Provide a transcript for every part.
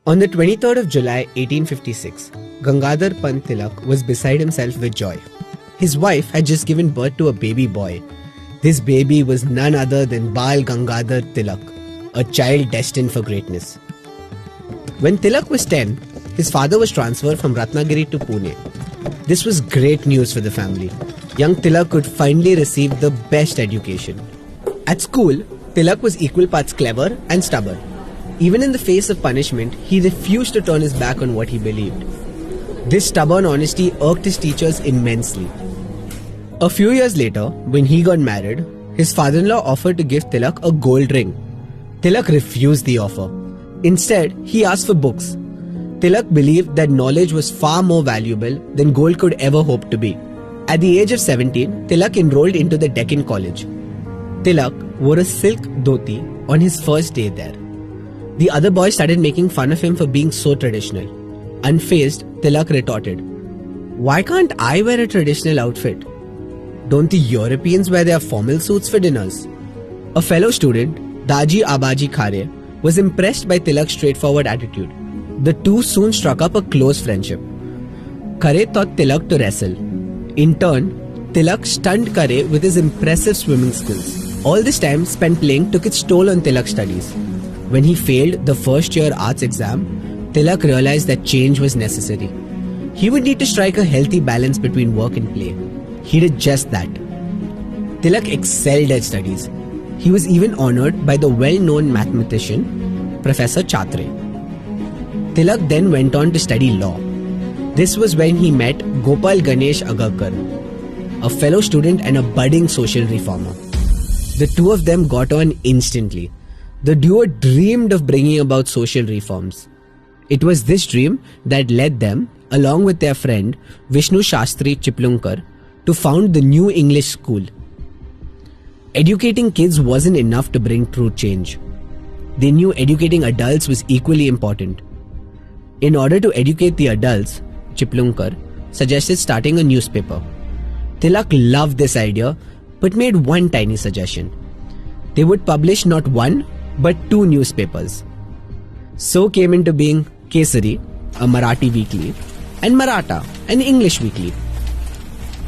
On the 23rd of July 1856, Gangadhar Pant Tilak was beside himself with joy. His wife had just given birth to a baby boy. This baby was none other than Bal Gangadhar Tilak, a child destined for greatness. When Tilak was 10, his father was transferred from Ratnagiri to Pune. This was great news for the family. Young Tilak could finally receive the best education. At school, Tilak was equal parts clever and stubborn. Even in the face of punishment, he refused to turn his back on what he believed. This stubborn honesty irked his teachers immensely. A few years later, when he got married, his father-in-law offered to give Tilak a gold ring. Tilak refused the offer. Instead, he asked for books. Tilak believed that knowledge was far more valuable than gold could ever hope to be. At the age of 17, Tilak enrolled into the Deccan College. Tilak wore a silk dhoti on his first day there. The other boys started making fun of him for being so traditional. Unfazed, Tilak retorted, "Why can't I wear a traditional outfit? Don't the Europeans wear their formal suits for dinners?" A fellow student, Daji Abaji Khare, was impressed by Tilak's straightforward attitude. The two soon struck up a close friendship. Khare taught Tilak to wrestle. In turn, Tilak stunned Khare with his impressive swimming skills. All this time spent playing took its toll on Tilak's studies. When he failed the first year arts exam, Tilak realized that change was necessary. He would need to strike a healthy balance between work and play. He did just that. Tilak excelled at studies. He was even honored by the well-known mathematician, Professor Chatre. Tilak then went on to study law. This was when he met Gopal Ganesh Agarkar, a fellow student and a budding social reformer. The two of them got on instantly. The duo dreamed of bringing about social reforms. It was this dream that led them, along with their friend Vishnu Shastri Chiplunkar, to found the New English School. Educating kids wasn't enough to bring true change. They knew educating adults was equally important. In order to educate the adults, Chiplunkar suggested starting a newspaper. Tilak loved this idea but made one tiny suggestion. They would publish not one but two newspapers. So came into being Kesari, a Marathi weekly, and Maratha, an English weekly.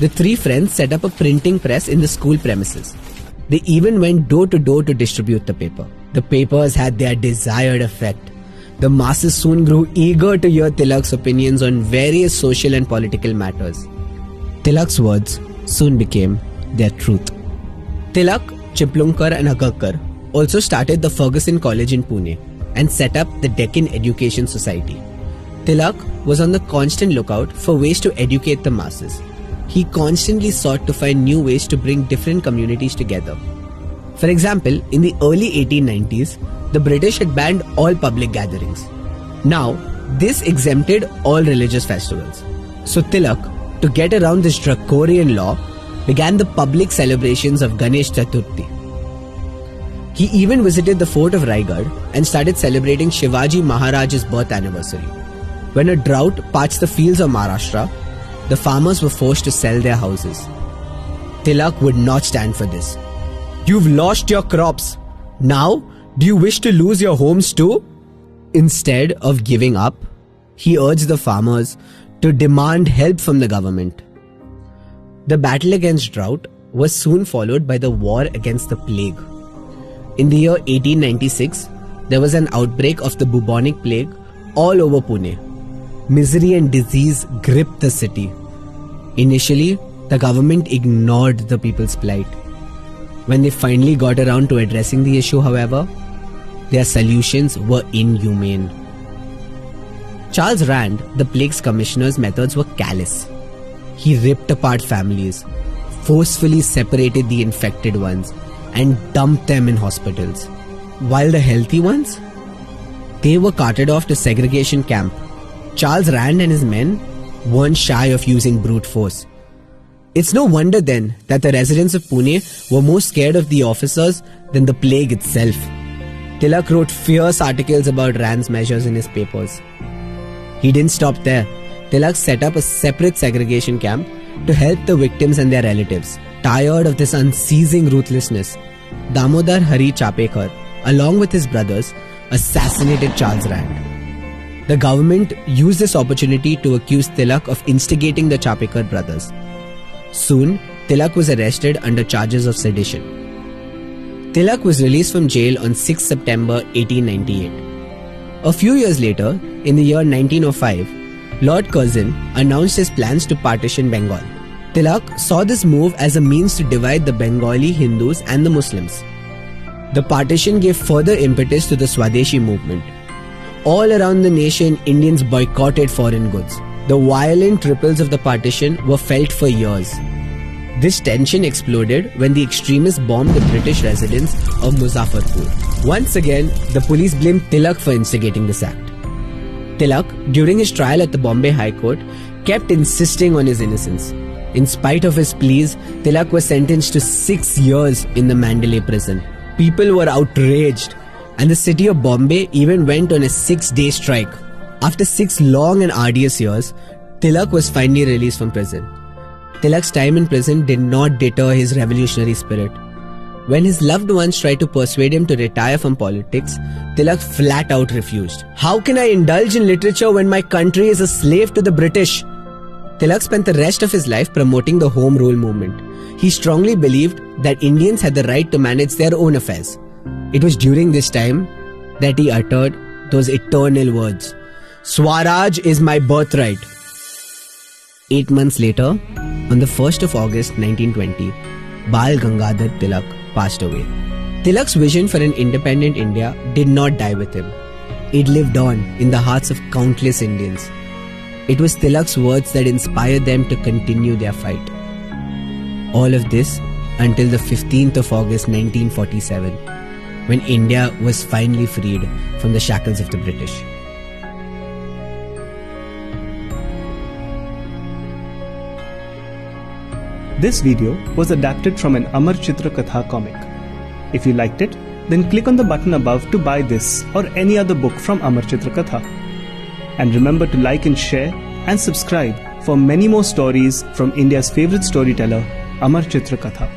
The three friends set up a printing press in the school premises. They even went door to door to distribute the paper. The papers had their desired effect. The masses soon grew eager to hear Tilak's opinions on various social and political matters. Tilak's words soon became their truth. Tilak, Chiplunkar and Agarkar also started the Ferguson College in Pune and set up the Deccan Education Society. Tilak was on the constant lookout for ways to educate the masses. He constantly sought to find new ways to bring different communities together. For example, in the early 1890s, the British had banned all public gatherings. Now, this exempted all religious festivals. So Tilak, to get around this draconian law, began the public celebrations of Ganesh Chaturthi. He even visited the fort of Raigad and started celebrating Shivaji Maharaj's birth anniversary. When a drought parched the fields of Maharashtra, the farmers were forced to sell their houses. Tilak would not stand for this. "You've lost your crops. Now, do you wish to lose your homes too?" Instead of giving up, he urged the farmers to demand help from the government. The battle against drought was soon followed by the war against the plague. In the year 1896, there was an outbreak of the bubonic plague all over Pune. Misery and disease gripped the city. Initially, the government ignored the people's plight. When they finally got around to addressing the issue, however, their solutions were inhumane. Charles Rand, the plague's commissioner's methods were callous. He ripped apart families, forcefully separated the infected ones, and dumped them in hospitals. While the healthy ones, they were carted off to segregation camp. Charles Rand and his men weren't shy of using brute force. It's no wonder then that the residents of Pune were more scared of the officers than the plague itself. Tilak wrote fierce articles about Rand's measures in his papers. He didn't stop there. Tilak set up a separate segregation camp to help the victims and their relatives. Tired of this unceasing ruthlessness, Damodar Hari Chapekar, along with his brothers, assassinated Charles Rand. The government used this opportunity to accuse Tilak of instigating the Chapekar brothers. Soon, Tilak was arrested under charges of sedition. Tilak was released from jail on 6 September 1898. A few years later, in the year 1905, Lord Curzon announced his plans to partition Bengal. Tilak saw this move as a means to divide the Bengali Hindus and the Muslims. The partition gave further impetus to the Swadeshi movement. All around the nation, Indians boycotted foreign goods. The violent ripples of the partition were felt for years. This tension exploded when the extremists bombed the British residence of Muzaffarpur. Once again, the police blamed Tilak for instigating this act. Tilak, during his trial at the Bombay High Court, kept insisting on his innocence. In spite of his pleas, Tilak was sentenced to 6 years in the Mandalay prison. People were outraged, and the city of Bombay even went on a 6-day strike. After 6 long and arduous years, Tilak was finally released from prison. Tilak's time in prison did not deter his revolutionary spirit. When his loved ones tried to persuade him to retire from politics, Tilak flat out refused. How can I indulge in literature when my country is a slave to the British? Tilak spent the rest of his life promoting the Home Rule movement. He strongly believed that Indians had the right to manage their own affairs. It was during this time that he uttered those eternal words, "Swaraj is my birthright." 8 months later, on the 1st of August 1920, Bal Gangadhar Tilak passed away. Tilak's vision for an independent India did not die with him. It lived on in the hearts of countless Indians. It was Tilak's words that inspired them to continue their fight. All of this until the 15th of August 1947, when India was finally freed from the shackles of the British. This video was adapted from an Amar Chitra Katha comic. If you liked it, then click on the button above to buy this or any other book from Amar Chitra Katha. And remember to like and share and subscribe for many more stories from India's favorite storyteller, Amar Chitra Katha.